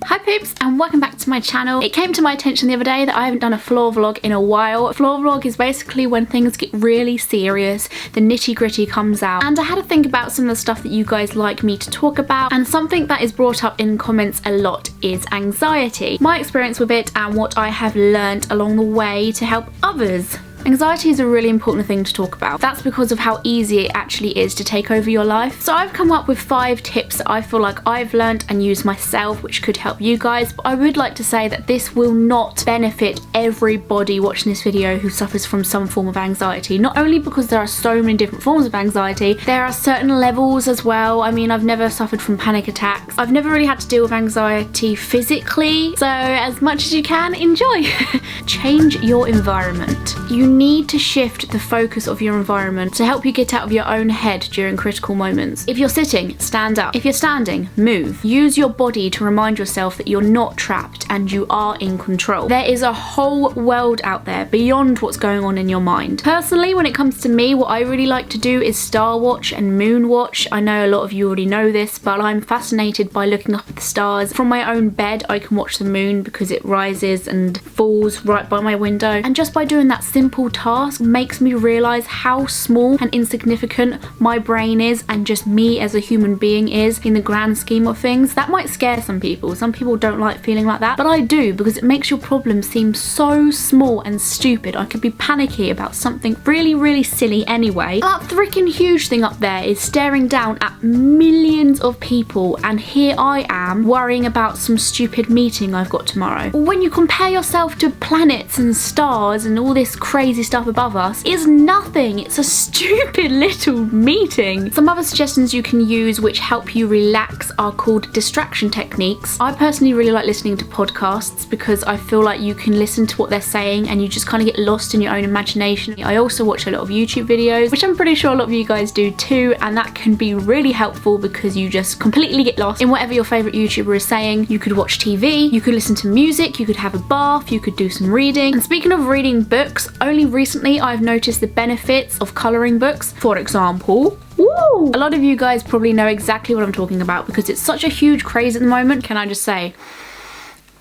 Hi poops and welcome back to my channel. It came to my attention the other day that I haven't done a floor vlog in a while. A floor vlog is basically when things get really serious, the nitty gritty comes out, and I had to think about some of the stuff that you guys like me to talk about, and something that is brought up in comments a lot is anxiety. My experience with it and what I have learned along the way to help others. Anxiety is a really important thing to talk about. That's because of how easy it actually is to take over your life. So I've come up with 5 tips that I feel like I've learned and used myself, which could help you guys. But I would like to say that this will not benefit everybody watching this video who suffers from some form of anxiety. Not only because there are so many different forms of anxiety, there are certain levels as well. I mean, I've never suffered from panic attacks. I've never really had to deal with anxiety physically. So as much as you can, enjoy. Change your environment. You need to shift the focus of your environment to help you get out of your own head during critical moments. If you're sitting, stand up. If you're standing, move. Use your body to remind yourself that you're not trapped and you are in control. There is a whole world out there beyond what's going on in your mind. Personally, when it comes to me, what I really like to do is star watch and moon watch. I know a lot of you already know this, but I'm fascinated by looking up at the stars. From my own bed, I can watch the moon because it rises and falls right by my window. And just by doing that simple task makes me realize how small and insignificant my brain is and just me as a human being is in the grand scheme of things. That might scare some people. Some people don't like feeling like that, but I do, because it makes your problem seem so small and stupid. I could be panicky about something really silly anyway. That freaking huge thing up there is staring down at millions of people, and here I am worrying about some stupid meeting I've got tomorrow. When you compare yourself to planets and stars and all this crazy stuff above us, is nothing. It's a stupid little meeting. Some other suggestions you can use which help you relax are called distraction techniques. I personally really like listening to podcasts because I feel like you can listen to what they're saying and you just kind of get lost in your own imagination. I also watch a lot of YouTube videos, which I'm pretty sure a lot of you guys do too, and that can be really helpful because you just completely get lost in whatever your favorite YouTuber is saying. You could watch TV, you could listen to music, you could have a bath, you could do some reading. And speaking of reading books, only recently I've noticed the benefits of colouring books. For example, a lot of you guys probably know exactly what I'm talking about because it's such a huge craze at the moment. Can I just say,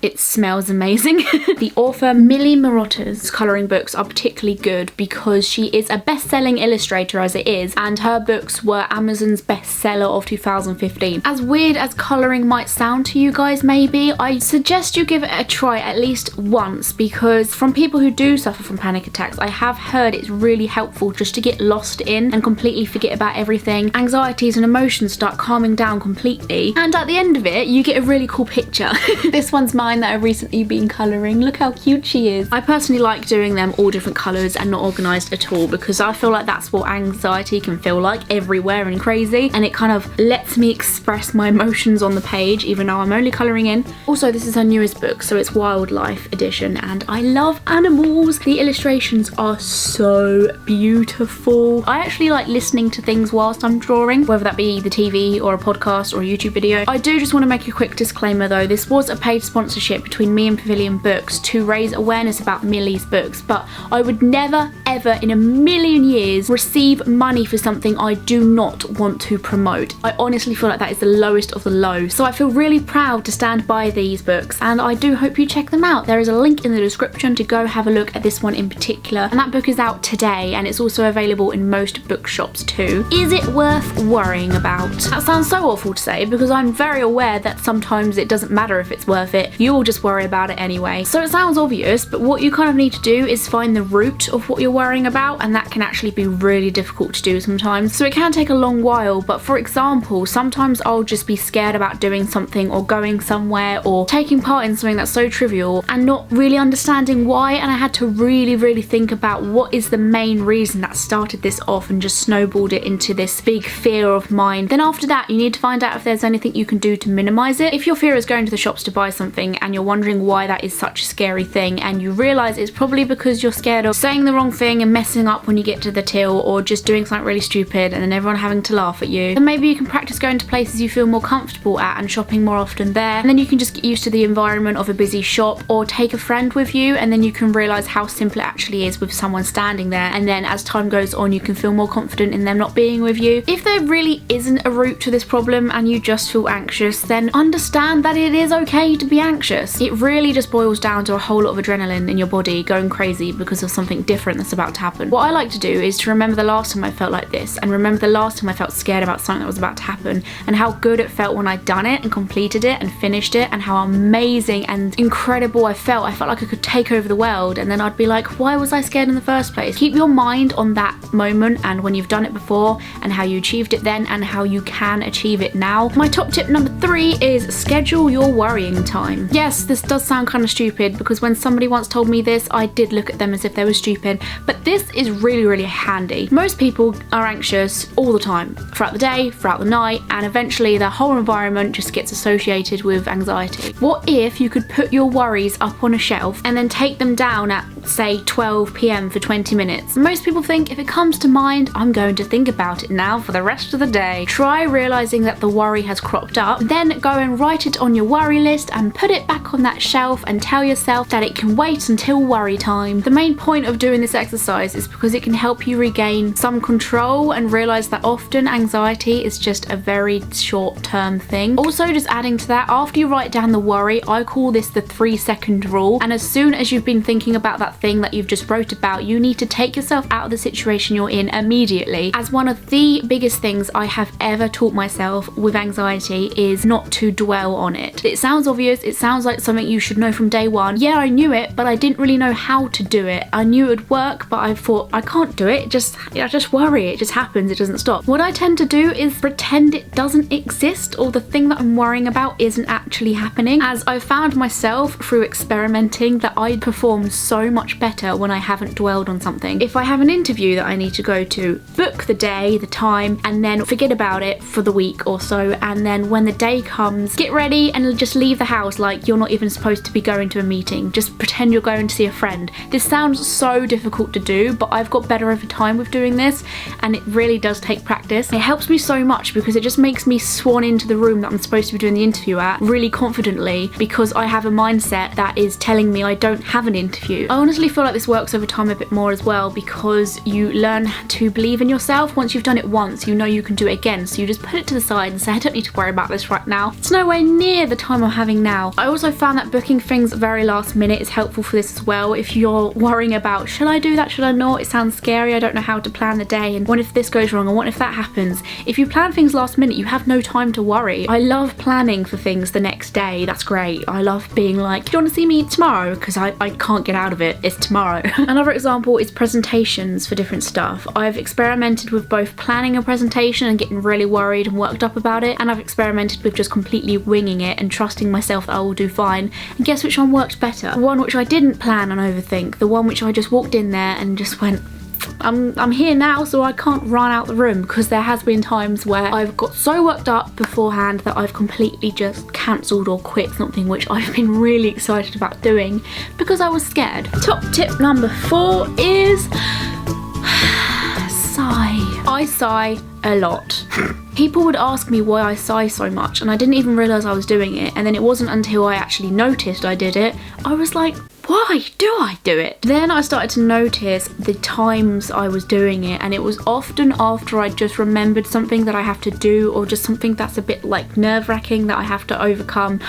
it smells amazing. The author Millie Marotta's colouring books are particularly good because she is a best-selling illustrator as it is, and her books were Amazon's bestseller of 2015. As weird as colouring might sound to you guys maybe, I suggest you give it a try at least once, because from people who do suffer from panic attacks, I have heard it's really helpful just to get lost in and completely forget about everything. Anxieties and emotions start calming down completely, and at the end of it, you get a really cool picture. This one's mine that I've recently been colouring. Look how cute she is. I personally like doing them all different colours and not organised at all because I feel like that's what anxiety can feel like, everywhere and crazy, and it kind of lets me express my emotions on the page even though I'm only colouring in. Also, this is her newest book, so it's Wildlife edition, and I love animals. The illustrations are so beautiful. I actually like listening to things whilst I'm drawing, whether that be the TV or a podcast or a YouTube video. I do just want to make a quick disclaimer though, this was a paid sponsorship between me and Pavilion Books to raise awareness about Millie's books, but I would never ever in a million years receive money for something I do not want to promote. I honestly feel like that is the lowest of the low, so I feel really proud to stand by these books, and I do hope you check them out. There is a link in the description to go have a look at this one in particular, and that book is out today and it's also available in most bookshops too. Is it worth worrying about? That sounds so awful to say because I'm very aware that sometimes it doesn't matter if it's worth it. You'll just worry about it anyway. So it sounds obvious, but what you kind of need to do is find the root of what you're worrying about, and that can actually be really difficult to do sometimes. So it can take a long while, but for example, sometimes I'll just be scared about doing something or going somewhere or taking part in something that's so trivial and not really understanding why, and I had to really think about what is the main reason that started this off and just snowballed it into this big fear of mine. Then after that, you need to find out if there's anything you can do to minimize it. If your fear is going to the shops to buy something and you're wondering why that is such a scary thing, and you realise it's probably because you're scared of saying the wrong thing and messing up when you get to the till, or just doing something really stupid and then everyone having to laugh at you. And maybe you can practice going to places you feel more comfortable at and shopping more often there, and then you can just get used to the environment of a busy shop, or take a friend with you and then you can realise how simple it actually is with someone standing there, and then as time goes on you can feel more confident in them not being with you. If there really isn't a root to this problem and you just feel anxious, then understand that it is okay to be anxious. It really just boils down to a whole lot of adrenaline in your body going crazy because of something different that's about to happen. What I like to do is to remember the last time I felt like this, and remember the last time I felt scared about something that was about to happen, and how good it felt when I'd done it and completed it and finished it, and how amazing and incredible I felt. I felt like I could take over the world, and then I'd be like, why was I scared in the first place? Keep your mind on that moment and when you've done it before, and how you achieved it then and how you can achieve it now. My top tip number 3 is schedule your worrying time. Yes, this does sound kind of stupid, because when somebody once told me this, I did look at them as if they were stupid, but this is really handy. Most people are anxious all the time, throughout the day, throughout the night, and eventually the whole environment just gets associated with anxiety. What if you could put your worries up on a shelf and then take them down at, say, 12 p.m. for 20 minutes? Most people think, if it comes to mind, I'm going to think about it now for the rest of the day. Try realizing that the worry has cropped up, then go and write it on your worry list and put it back on that shelf and tell yourself that it can wait until worry time. The main point of doing this exercise is because it can help you regain some control and realize that often anxiety is just a very short-term thing. Also, just adding to that, after you write down the worry, I call this the 3-second rule, and as soon as you've been thinking about that thing that you've just wrote about, you need to take yourself out of the situation you're in immediately. As one of the biggest things I have ever taught myself with anxiety is not to dwell on it. It sounds obvious, it sounds like something you should know from day one. Yeah, I knew it, but I didn't really know how to do it. I knew it would work, but I thought, I can't do it. I just worry, it just happens, it doesn't stop. What I tend to do is pretend it doesn't exist, or the thing that I'm worrying about isn't actually happening, as I found myself through experimenting that I perform so much better when I haven't dwelled on something. If I have an interview that I need to go to, book the day, the time, and then forget about it for the week or so, and then when the day comes, get ready and just leave the house like you're not even supposed to be going to a meeting. Just pretend you're going to see a friend. This sounds so difficult to do, but I've got better over time with doing this, and it really does take practice. It helps me so much because it just makes me swan into the room that I'm supposed to be doing the interview at really confidently, because I have a mindset that is telling me I don't have an interview. I honestly feel like this works over time a bit more as well, because you learn to believe in yourself. Once you've done it once, you know you can do it again, so you just put it to the side and say, I don't need to worry about this right now. It's nowhere near the time I'm having now. I also found that booking things very last minute is helpful for this as well. If you're worrying about, should I do that, should I not, it sounds scary, I don't know how to plan the day, and what if this goes wrong, and what if that happens? If you plan things last minute, you have no time to worry. I love planning for things the next day, that's great. I love being like, do you want to see me tomorrow? Because I can't get out of it, it's tomorrow. Another example is presentations for different stuff. I've experimented with both planning a presentation and getting really worried and worked up about it, and I've experimented with just completely winging it and trusting myself that I will do fine. And guess which one worked better? The one which I didn't plan and overthink. The one which I just walked in there and just went, I'm here now, so I can't run out the room, because there has been times where I've got so worked up beforehand that I've completely just cancelled or quit something which I've been really excited about doing because I was scared. Top tip number 4 is sigh. I sigh a lot. People would ask me why I sigh so much, and I didn't even realise I was doing it, and then it wasn't until I actually noticed I did it, I was like, why do I do it? Then I started to notice the times I was doing it, and it was often after I just remembered something that I have to do, or just something that's a bit like nerve-wracking that I have to overcome.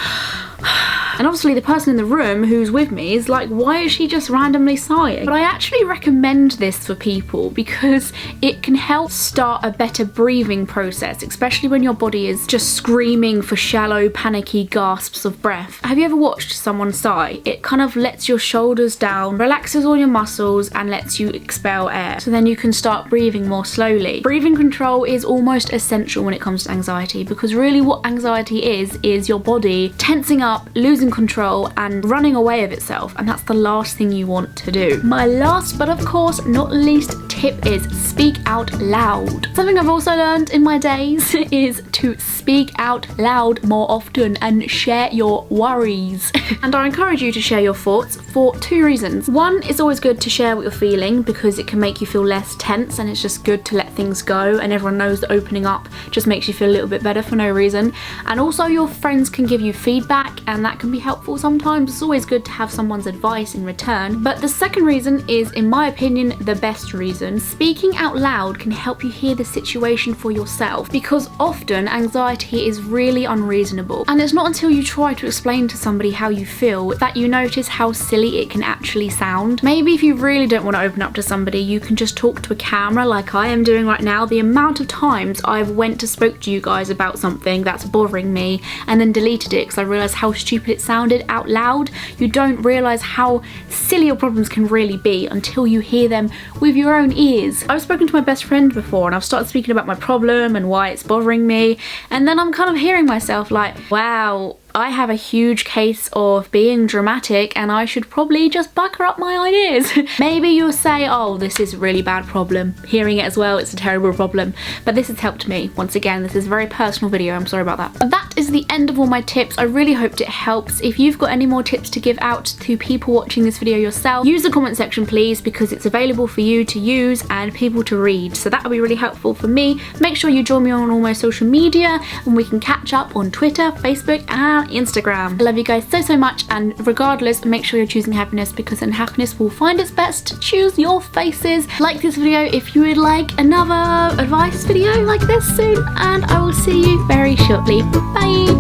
And obviously the person in the room who's with me is like, why is she just randomly sighing? But I actually recommend this for people because it can help start a better breathing process, especially when your body is just screaming for shallow, panicky gasps of breath. Have you ever watched someone sigh? It kind of lets your shoulders down, relaxes all your muscles, and lets you expel air. So then you can start breathing more slowly. Breathing control is almost essential when it comes to anxiety, because really what anxiety is your body tensing up, losing control, and running away of itself, and that's the last thing you want to do. My last but of course not least tip tip is speak out loud. Something I've also learned in my days is to speak out loud more often and share your worries. And I encourage you to share your thoughts for 2 reasons. One, it's always good to share what you're feeling because it can make you feel less tense, and it's just good to let things go, and everyone knows that opening up just makes you feel a little bit better for no reason. And also your friends can give you feedback, and that can be helpful sometimes. It's always good to have someone's advice in return. But the second reason is, in my opinion, the best reason. Speaking out loud can help you hear the situation for yourself, because often anxiety is really unreasonable, and it's not until you try to explain to somebody how you feel that you notice how silly it can actually sound. Maybe if you really don't want to open up to somebody, you can just talk to a camera like I am doing right now. The amount of times I've went to spoke to you guys about something that's bothering me and then deleted it because I realised how stupid it sounded out loud. You don't realise how silly your problems can really be until you hear them with your own ears. I've spoken to my best friend before, and I've started speaking about my problem and why it's bothering me, and then I'm kind of hearing myself like, wow, I have a huge case of being dramatic and I should probably just bucker up my ideas. Maybe you'll say, oh, this is a really bad problem. Hearing it as well, it's a terrible problem. But this has helped me. Once again, this is a very personal video, I'm sorry about that. But that is the end of all my tips. I really hoped it helps. If you've got any more tips to give out to people watching this video yourself, use the comment section please, because it's available for you to use and people to read. So that would be really helpful for me. Make sure you join me on all my social media and we can catch up on Twitter, Facebook and Instagram. I love you guys so much, and regardless, make sure you're choosing happiness, because then happiness will find its best to choose your faces. Like this video if you would like another advice video like this soon, and I will see you very shortly. Bye!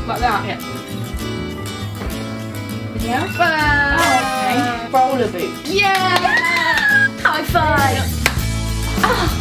Like that? Yeah. Yeah? Oh, okay. Roller boot. Yeah! High five! Oh.